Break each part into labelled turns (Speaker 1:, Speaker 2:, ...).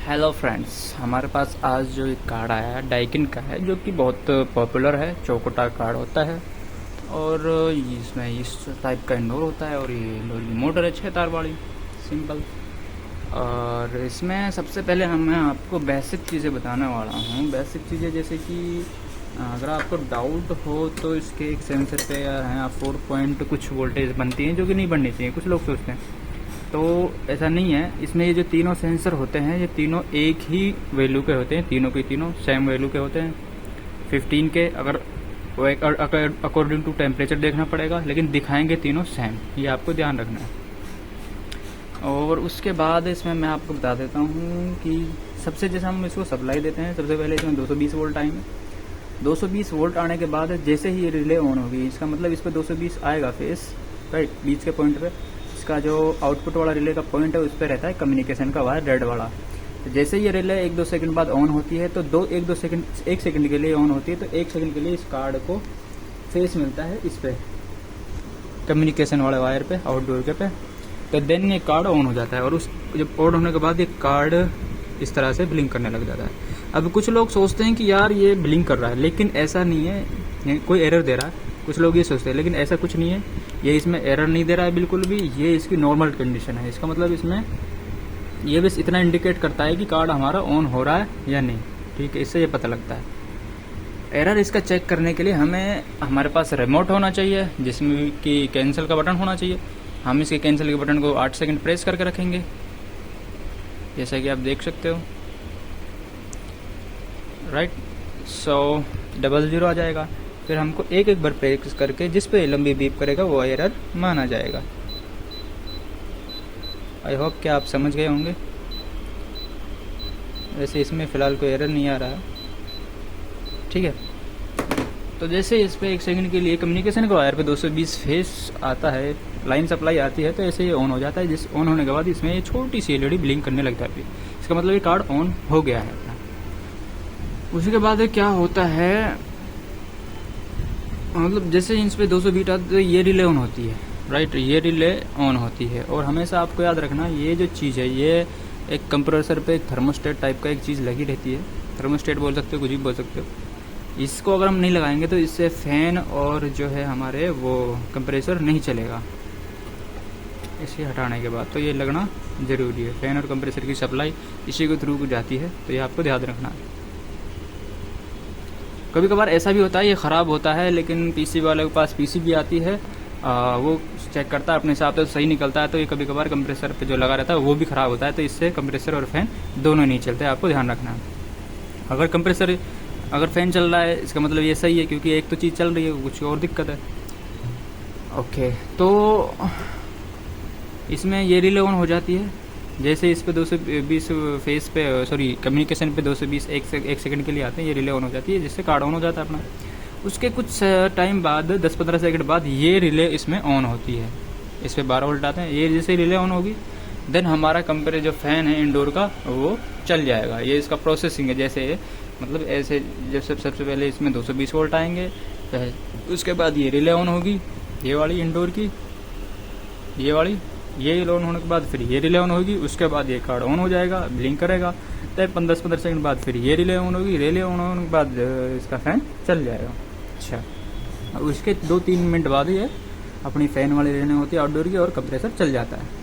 Speaker 1: Hello friends, हमारे पास आज जो एक कार्ड आया है डाइकिन का है, जो कि बहुत पॉपुलर है। चौकोटा कार्ड होता है और इसमें इस टाइप का इंडोर होता है और ये इंडोर की मोटर है 6 तार वाली, सिंपल। और इसमें सबसे पहले मैं आपको बेसिक चीज़ें बताने वाला हूँ। बेसिक चीज़ें जैसे कि अगर आपको डाउट हो तो इसके एक सेंसर पे हैं आप 4 पॉइंट कुछ वोल्टेज बनती हैं, जो कि नहीं बननी चाहिए, कुछ लोग सोचते हैं। तो ऐसा नहीं है। इसमें ये जो तीनों सेंसर होते हैं, ये तीनों एक ही वैल्यू के होते हैं, तीनों के तीनों सेम वैल्यू के होते हैं 15 के। अगर अकॉर्डिंग टू टेम्परेचर देखना पड़ेगा, लेकिन दिखाएंगे तीनों सेम, ये आपको ध्यान रखना है। और उसके बाद इसमें मैं आपको बता देता हूँ कि सबसे जैसे हम इसको सप्लाई देते हैं, सबसे पहले इसमें 220 वोल्ट आएंगे। 220 वोल्ट आने के बाद जैसे ही ये रिले ऑन होगी, इसका मतलब इस पर 220 आएगा फेस, राइट, बीच के पॉइंट पे। इसका जो आउटपुट वाला रिले का पॉइंट है उस पर रहता है कम्युनिकेशन का वायर, रेड वाला। तो जैसे ही ये रिले 1-2 सेकंड बाद ऑन होती है, तो 1 सेकंड के लिए ऑन होती है, तो 1 सेकंड के लिए इस कार्ड को फेस मिलता है इस पे, कम्युनिकेशन वाले वायर पे, आउटडोर के पे। तो देन ये कार्ड ऑन हो जाता है और उस जब ऑन होने के बाद ये कार्ड इस तरह से ब्लिंक करने लग जाता है। अब कुछ लोग सोचते हैं कि यार ये ब्लिंक कर रहा है, लेकिन ऐसा नहीं है, कोई एरर दे रहा है, कुछ लोग ये सोचते हैं, लेकिन ऐसा कुछ नहीं है। ये इसमें एरर नहीं दे रहा है बिल्कुल भी, ये इसकी नॉर्मल कंडीशन है। इसका मतलब इसमें ये बस इतना इंडिकेट करता है कि कार्ड हमारा ऑन हो रहा है या नहीं, ठीक है, इससे ये पता लगता है। एरर इसका चेक करने के लिए हमें हमारे पास रिमोट होना चाहिए, जिसमें कि कैंसिल का बटन होना चाहिए। हम इसके कैंसिल के बटन को 8 सेकंड प्रेस करके रखेंगे, जैसा कि आप देख सकते हो, राइट। 00 आ जाएगा। फिर हमको एक बार प्रेस करके जिस पे लंबी बीप करेगा वो एरर माना जाएगा। आई होप कि आप समझ गए होंगे। वैसे इसमें फ़िलहाल कोई एरर नहीं आ रहा है, ठीक है। तो जैसे इस पे 1 सेकंड के लिए कम्युनिकेशन के वायर पे 220 फेस आता है, लाइन सप्लाई आती है, तो ऐसे ये ऑन हो जाता है। जिस ऑन होने के बाद इसमें ये छोटी सी एलईडी ब्लिंक करने लग जाती है। इसका मतलब ये कार्ड ऑन हो गया है। उसके बाद क्या होता है, मतलब जैसे इस पे 220 आता है तो ये रिले ऑन होती है, राइट, ये रिले ऑन होती है। और हमेशा आपको याद रखना, ये जो चीज़ है, ये एक कंप्रेसर पे थर्मोस्टेट टाइप का एक चीज़ लगी रहती है। थर्मोस्टेट बोल सकते हो, कुछ भी बोल सकते हो। इसको अगर हम नहीं लगाएंगे तो इससे फैन और जो है हमारे वो कंप्रेसर नहीं चलेगा। इसे हटाने के बाद तो ये लगना ज़रूरी है। फैन और कंप्रेसर की सप्लाई इसी के थ्रू जाती है, तो ये आपको ध्यान रखना है। कभी कभार ऐसा भी होता है ये ख़राब होता है, लेकिन पीसी वाले के पास पीसी भी आती है, वो चेक करता है अपने हिसाब से, सही निकलता है। तो ये कभी कभार कंप्रेसर पे जो लगा रहता है वो भी ख़राब होता है, तो इससे कंप्रेसर और फैन दोनों नहीं चलते, आपको ध्यान रखना है। अगर फैन चल रहा है, इसका मतलब ये सही है, क्योंकि एक तो चीज़ चल रही है, कुछ और दिक्कत है। ओके, तो इसमें ये रिले ऑन हो जाती है। जैसे इस पे 220 फेस पे, सॉरी, कम्युनिकेशन पे 220 एक सेकंड के लिए आते हैं, ये रिले ऑन हो जाती है, जिससे कार्ड ऑन हो जाता है अपना। उसके कुछ टाइम बाद, 10-15 सेकंड बाद, ये रिले इसमें ऑन होती है। इस पे 12 वोल्ट आते हैं। ये जैसे रिले ऑन होगी, देन हमारा कंप्रेसर जो फैन है इंडोर का, वो चल जाएगा। ये इसका प्रोसेसिंग है। जैसे मतलब ऐसे, जब सबसे पहले इसमें 220 वोल्ट आएंगे, उसके बाद ये रिले ऑन होगी, ये वाली इंडोर की, ये वाली, ये ऑन होने के बाद फिर ये रिले ऑन होगी। उसके बाद ये कार्ड ऑन हो जाएगा, ब्लिंक करेगा। तब 10-15 सेकंड बाद फिर ये रिले ऑन होगी। रिले ऑन होने के बाद इसका फ़ैन चल जाएगा। अच्छा, उसके 2-3 मिनट बाद ये अपनी फ़ैन वाली रिले होती है आउटडोर की, और कंप्रेसर चल जाता है।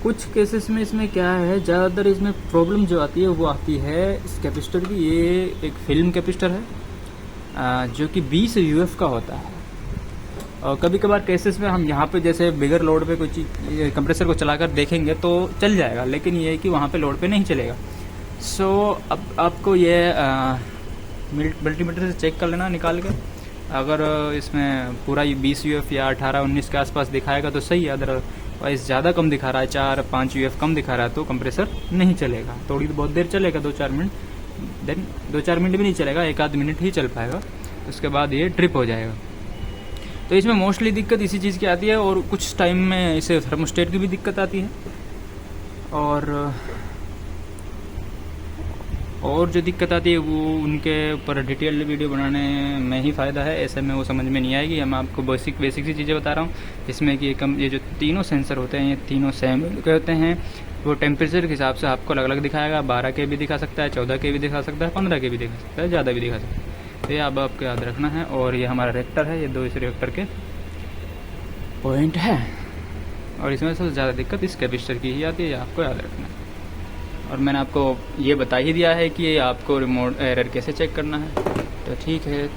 Speaker 1: कुछ केसेस में इसमें क्या है, ज़्यादातर इसमें प्रॉब्लम जो आती है वो आती है इस कैपेसिटर की। ये एक फिल्म कैपेसिटर है, जो कि 20 UF का होता है। और कभी कभार केसेस में हम यहाँ पे जैसे बिगर लोड पे कोई चीज़ कंप्रेसर को चलाकर देखेंगे तो चल जाएगा, लेकिन ये है कि वहाँ पे लोड पे नहीं चलेगा। अब आपको ये मल्टीमीटर से चेक कर लेना निकाल के। अगर इसमें पूरा 20 UF या 18-19 के आसपास दिखाएगा तो सही है, अदरवाइज ज़्यादा कम दिखा रहा है, 4-5 UF कम दिखा रहा है, तो कंप्रेसर नहीं चलेगा। थोड़ी बहुत देर चलेगा, 2-4 मिनट, देन 2-4 मिनट भी नहीं चलेगा, 1-आध मिनट ही चल पाएगा। उसके बाद ये ट्रिप हो जाएगा। तो इसमें मोस्टली दिक्कत इसी चीज़ की आती है, और कुछ टाइम में इसे थर्मोस्टेट की भी दिक्कत आती है। और जो दिक्कत आती है वो उनके ऊपर डिटेल्ड वीडियो बनाने में ही फ़ायदा है, ऐसे में वो समझ में नहीं आएगी। मैं आपको बेसिक सी चीज़ें बता रहा हूँ, जिसमें कि ये जो तीनों सेंसर होते हैं, ये तीनों सेम के होते हैं। वो टेम्परेचर के हिसाब से आपको अलग अलग दिखाएगा। 12 के भी दिखा सकता है, 14 के भी दिखा सकता है, 15 के भी दिखा सकता है, ज़्यादा भी दिखा सकता है। तो ये अब आपको याद रखना है। और ये हमारा रिएक्टर है, ये 2 इस रिएक्टर के पॉइंट है। और इसमें सबसे ज़्यादा दिक्कत इस कैपेसिटर की ही आती है, आपको याद रखना है। और मैंने आपको ये बता ही दिया है कि आपको रिमोट एरर कैसे चेक करना है। तो ठीक है।